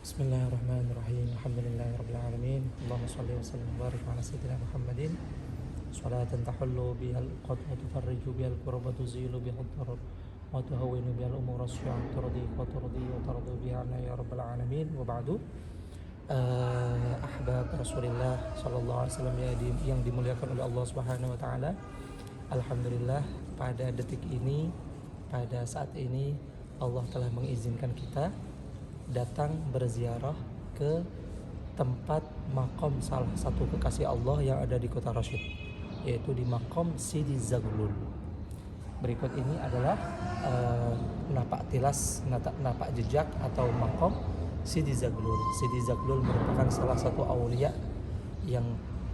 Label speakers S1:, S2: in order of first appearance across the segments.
S1: Bismillahirrahmanirrahim. Alhamdulillahirrabbil alamin. Allahumma shalli wa sallim wa barik ala sayyidina Muhammadin. Salatan tahullu bihal uqad wa tufarriju bihal kurab wa tuzilu bihal darar wa tuhawwinu bihal umur asya'a turdi wa tardu biha anna ya rabbal alamin. Wa ba'du. Ahbab Rasulullah sallallahu alaihi wasallam yang dimuliakan oleh Allah Subhanahu wa taala. Alhamdulillah, pada detik ini, pada saat ini Allah telah mengizinkan kita datang berziarah ke tempat makom salah satu kekasih Allah yang ada di kota Rashid, yaitu di makom Sidi Zaglul. Berikut ini adalah napak tilas, napak jejak atau makom Sidi Zaglul. Sidi Zaglul merupakan salah satu aulia yang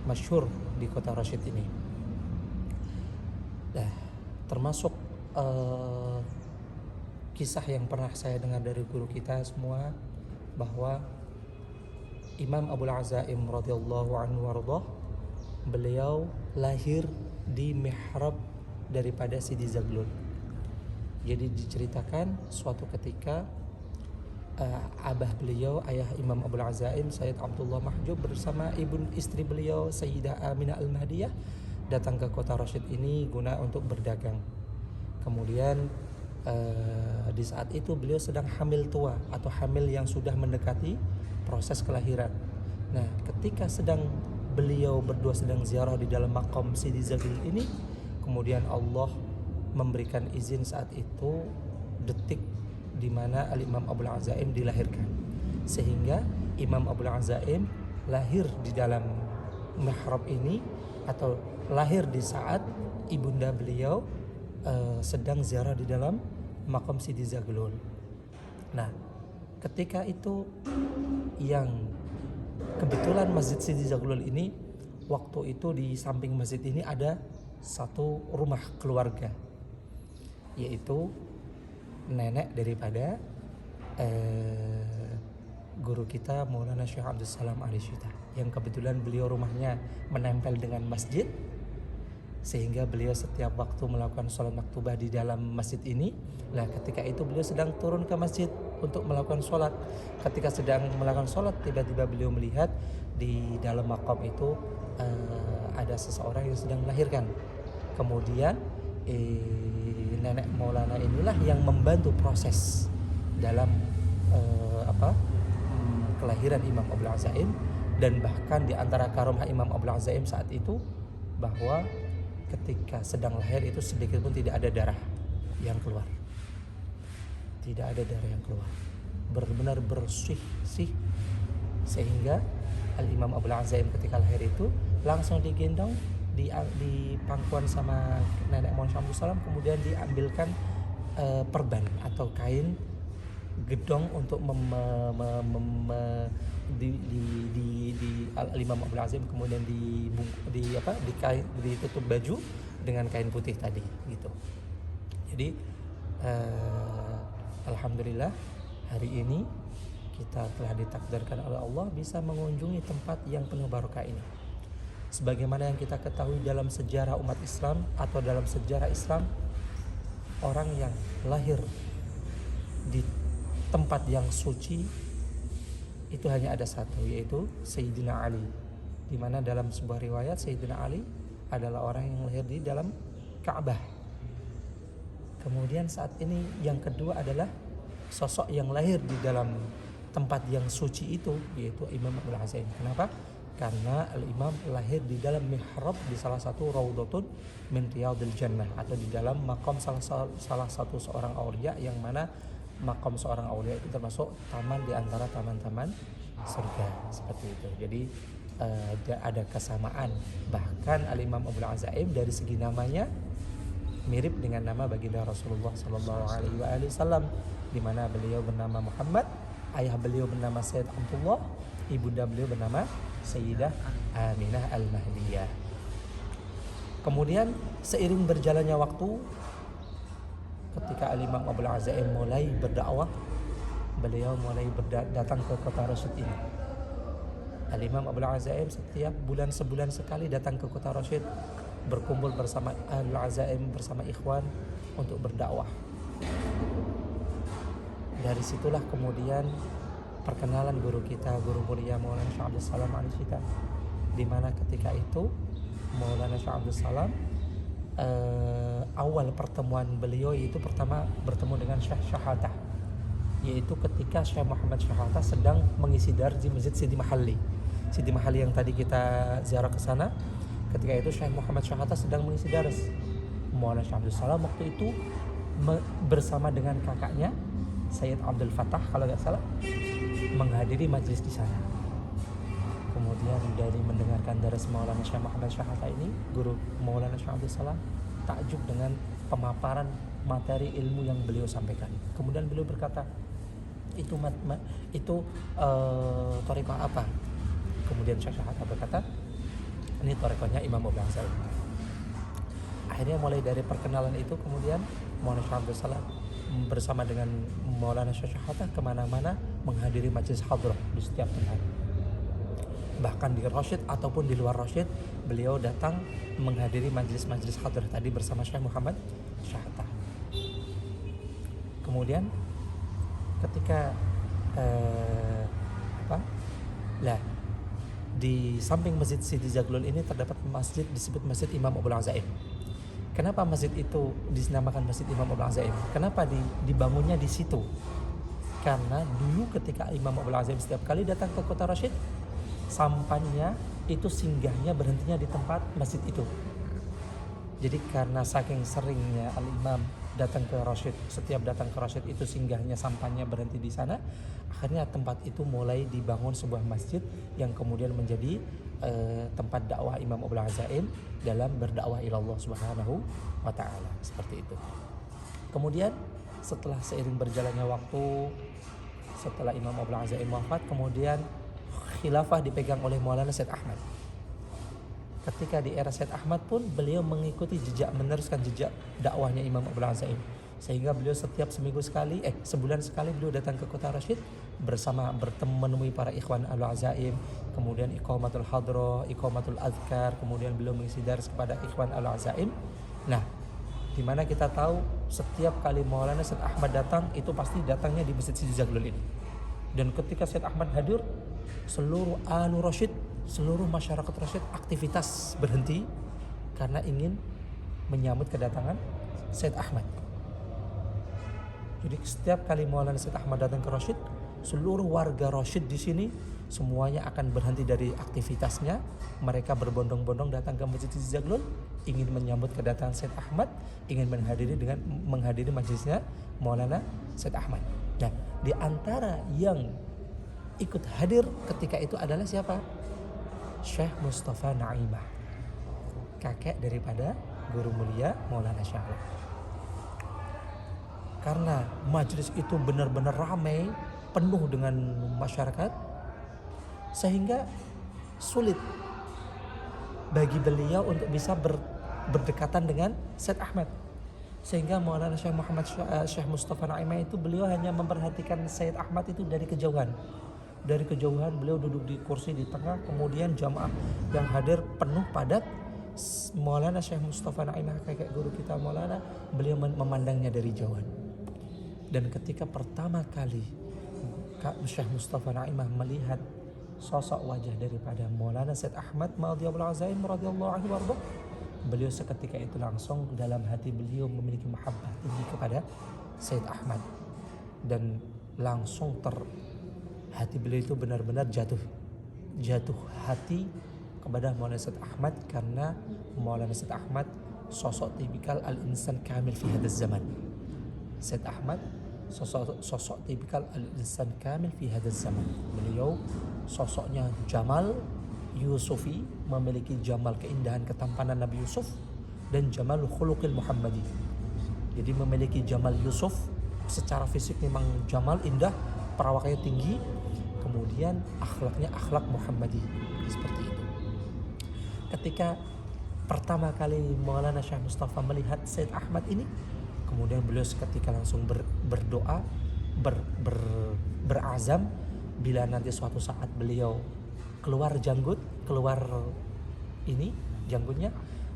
S1: masyhur di kota Rashid ini. Nah, termasuk kisah yang pernah saya dengar dari guru kita semua, bahwa Imam Abul Azaim radhiyallahu anhu warḍah, beliau lahir di mihrab daripada Sidi Zaglul. Jadi diceritakan suatu ketika abah beliau, ayah Imam Abul Azaim, Sayyid Abdullah Mahjub bersama istri beliau Sayyidah Aminah Al-Mahdiyah datang ke kota Rashid ini guna untuk berdagang. Kemudian di saat itu beliau sedang hamil tua atau hamil yang sudah mendekati proses kelahiran. Nah, ketika beliau berdua sedang ziarah di dalam makom Sidi Zaglul ini, kemudian Allah memberikan izin saat itu detik di mana Al-Imam Abul Azaim dilahirkan, sehingga Imam Abul Azaim lahir di dalam mihrab ini, atau lahir di saat ibunda beliau sedang ziarah di dalam makom Sidi Zaglul. Nah, ketika itu yang kebetulan Masjid Sidi Zaglul ini, waktu itu di samping masjid ini ada satu rumah keluarga, yaitu nenek daripada guru kita Maulana Syekh Abdul Salam Al-Syita, yang kebetulan beliau rumahnya menempel dengan masjid, sehingga beliau setiap waktu melakukan sholat maktubah di dalam masjid ini. Nah, ketika itu beliau sedang turun ke masjid untuk melakukan sholat. Ketika sedang melakukan sholat, tiba-tiba beliau melihat di dalam makom itu ada seseorang yang sedang melahirkan. Kemudian nenek Maulana inilah yang membantu proses dalam kelahiran Imam Abul Azaim. Dan bahkan di antara karomah Imam Abul Azaim saat itu, bahwa ketika sedang lahir itu sedikit pun tidak ada darah yang keluar. Tidak ada darah yang keluar. Benar-benar bersih, sehingga Al-Imam Abul Azaim ketika lahir itu langsung digendong di pangkuan sama nenek Maulana Abdul Salam, kemudian diambilkan perban atau kain gedong untuk Al-Imam Abul Azaim, kemudian ditutup baju dengan kain putih tadi gitu. Jadi alhamdulillah, hari ini kita telah ditakdirkan oleh Allah bisa mengunjungi tempat yang penuh barokah ini. Sebagaimana yang kita ketahui dalam sejarah umat Islam atau dalam sejarah Islam, orang yang lahir di tempat yang suci itu hanya ada satu, yaitu Sayyidina Ali, di mana dalam sebuah riwayat Sayyidina Ali adalah orang yang lahir di dalam Ka'bah. Kemudian saat ini yang kedua adalah sosok yang lahir di dalam tempat yang suci itu, yaitu Imam Abul Azaim. Kenapa? Karena Al-Imam lahir di dalam mihrab di salah satu raudhatun min riyadil jannah, atau di dalam makom salah satu seorang aulia, yang mana makom seorang aulia itu termasuk taman di antara taman-taman surga, seperti itu. Jadi ada kesamaan. Bahkan Al-Imam Abul Azaim dari segi namanya mirip dengan nama baginda Rasulullah sallallahu alaihi wasallam, di mana beliau bernama Muhammad, ayah beliau bernama Sayyid Abdullah, ibunda beliau bernama Sayyidah Aminah Al-Mahdiyah. Kemudian seiring berjalannya waktu, ketika Al-Imam Abul Azaim mulai berdakwah, beliau mulai datang ke kota Rashid ini. Al-Imam Abul Azaim setiap sebulan sekali datang ke kota Rashid, berkumpul bersama Al-Azaim, bersama ikhwan untuk berdakwah. Dari situlah kemudian perkenalan guru kita, guru mulia Maulana Syekh Abdul Salam Al-Syita, di mana ketika itu Maulana Syekh Abdul Salam awal pertemuan beliau itu pertama bertemu dengan Syekh Syahadah, yaitu ketika Syekh Muhammad Syahadah sedang mengisi dars di Masjid Sidi Mahalli. Sidi Mahalli yang tadi kita ziarah ke sana, ketika itu Syekh Muhammad Syahadah sedang mengisi dars. Maulana Syekh Abdul Salam waktu itu bersama dengan kakaknya Sayyid Abdul Fattah kalau nggak salah menghadiri majlis di sana. Kemudian dari mendengarkan dars Maulana Syekh Muhammad Syahadah ini, guru Maulana Syekh Abdul Salam takjub dengan pemaparan materi ilmu yang beliau sampaikan. Kemudian beliau berkata, itu thariqah apa? Kemudian Syekh Syahadah berkata, ini thariqahnya Imam Abu Azaim. Akhirnya mulai dari perkenalan itu, kemudian Maulana Syekh Abdul Salam bersama dengan Maulana Syekh Syahadah kemana-mana menghadiri majlis hadrah di setiap tempat. Bahkan di Rasyid ataupun di luar Rasyid, beliau datang menghadiri majlis-majlis hadrah tadi bersama Syekh Muhammad Syahadah. Kemudian ketika di samping Masjid Sidi Zaglul ini terdapat masjid disebut Masjid Imam Abul Azaim. Kenapa masjid itu dinamakan Masjid Imam Abul Azaim? Kenapa dibangunnya di situ? Karena dulu ketika Imam Abul Azaim setiap kali datang ke kota Rasyid, sampannya itu singgahnya berhentinya di tempat masjid itu. Jadi karena saking seringnya Al-Imam datang ke Rasyid, setiap datang ke Rasyid itu singgahnya sampannya berhenti di sana, akhirnya tempat itu mulai dibangun sebuah masjid yang kemudian menjadi tempat dakwah Imam Abul Azaim dalam berdakwah ila Allah Subhanahu wa taala, seperti itu. Kemudian setelah seiring berjalannya waktu, setelah Imam Abul Azaim wafat, kemudian khilafah dipegang oleh Maulana Said Ahmad. Ketika di era Said Ahmad pun beliau mengikuti meneruskan jejak dakwahnya Imam Abul Azaim, sehingga beliau setiap sebulan sekali beliau datang ke kota Rasyid menemui para ikhwan Abul Azaim, kemudian iqamatul hadrah, iqamatul azkar, kemudian beliau mengisi dars kepada ikhwan Abul Azaim. Nah, di mana kita tahu setiap kali Maulana Said Ahmad datang itu pasti datangnya di Masjid Sidi Zaglul ini. Dan ketika Said Ahmad hadir, seluruh Ahlu Rasyid, seluruh masyarakat Rasyid aktivitas berhenti karena ingin menyambut kedatangan Said Ahmad. Jadi setiap kali Maulana Said Ahmad datang ke Rasyid, seluruh warga Rasyid di sini semuanya akan berhenti dari aktivitasnya. Mereka berbondong-bondong datang ke Masjid Sidi Zaglul, ingin menyambut kedatangan Said Ahmad, ingin menghadiri majlisnya Maulana Said Ahmad. Nah, di antara yang ikut hadir ketika itu adalah siapa? Syekh Mustafa Naimah, kakek daripada guru mulia Maulana Syekh. Karena majelis itu benar-benar ramai, penuh dengan masyarakat, sehingga sulit bagi beliau untuk bisa berdekatan dengan Said Ahmad. Sehingga Maulana Syekh Muhammad Syekh Mustafa Naimah itu beliau hanya memperhatikan Said Ahmad itu dari kejauhan. Dari kejauhan beliau duduk di kursi di tengah, kemudian jamaah yang hadir penuh padat. Maulana Syekh Mustafa Naimah, kakek guru kita Maulana, beliau memandangnya dari jauhan. Dan ketika pertama kali Syekh Mustafa Naimah melihat sosok wajah daripada Maulana Said Ahmad Abul Azaim radhiyallahu anhu warḍah, beliau seketika itu langsung dalam hati beliau memiliki mahabbah tinggi kepada Said Ahmad, dan langsung hati beliau itu benar-benar jatuh hati kepada Maulana Said Ahmad, karena Maulana Said Ahmad sosok tipikal al-insan kamil fi hadzal zaman. Said Ahmad sosok tipikal al-insan kamil fi hadzal zaman. Beliau sosoknya Jamal Yusufi, memiliki jamal keindahan ketampanan Nabi Yusuf dan jamal khuluqil Muhammadi. Jadi memiliki jamal Yusuf, secara fisik memang jamal indah, perawakannya tinggi, kemudian akhlaknya akhlak Muhammadi, seperti itu. Ketika pertama kali Maulana Syekh Mustafa melihat Said Ahmad ini, kemudian beliau seketika langsung berdoa, berazam, bila nanti suatu saat beliau keluar janggutnya,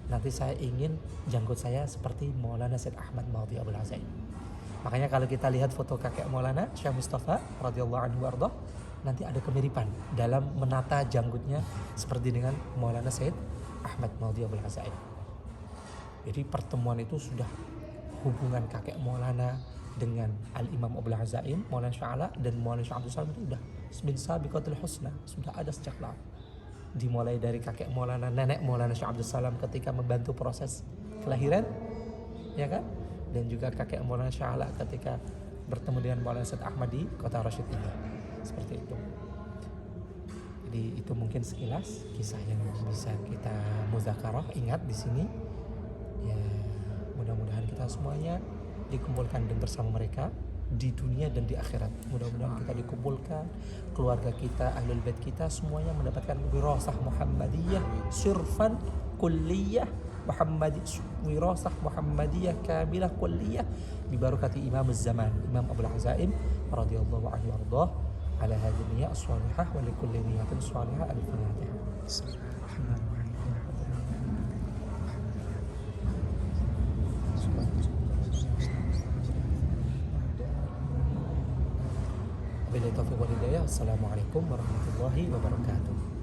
S1: nanti saya ingin janggut saya seperti Maulana Said Ahmad Abul Azaim. Makanya kalau kita lihat foto kakek Maulana Syekh Mustafa radhiyallahu anhu warḍah, nanti ada kemiripan dalam menata janggutnya seperti dengan Maulana Said Ahmad Maudi Abul Azaim. Jadi pertemuan itu sudah hubungan kakek Maulana dengan Al-Imam Abul Azaim, Maulana Sya'ala dan Maulana Syekh Abdul Salam itu sudah min sabiqatul husna, sudah ada sejak lama. Dimulai dari kakek Maulana, nenek Maulana Syekh Abdul Salam ketika membantu proses kelahiran, ya kan? Dan juga kakek Maulana Sya'ala ketika bertemu dengan Maulana Said Ahmad di Kota Rasyid ini. Seperti itu. Jadi itu mungkin sekilas kisah yang bisa kita muzakarah. Ingat di sini, ya mudah-mudahan kita semuanya dikumpulkan dan bersama mereka di dunia dan di akhirat. Mudah-mudahan kita dikumpulkan, keluarga kita, ahlul bait kita semuanya mendapatkan wirasah Muhammadiyah sirfan kulliyah, wirasah Muhammadiyah kamilah kulliyah bi barakati Imam az-Zaman Imam Abul Azaim radhiyallahu anhu warḍah ala hadhihi niyyah as-salihah wa li kulli niyyatin salihah al-Fatihah. Wabillahi taufiq wal hidayah. Assalamualaikum warahmatullahi wabarakatuh.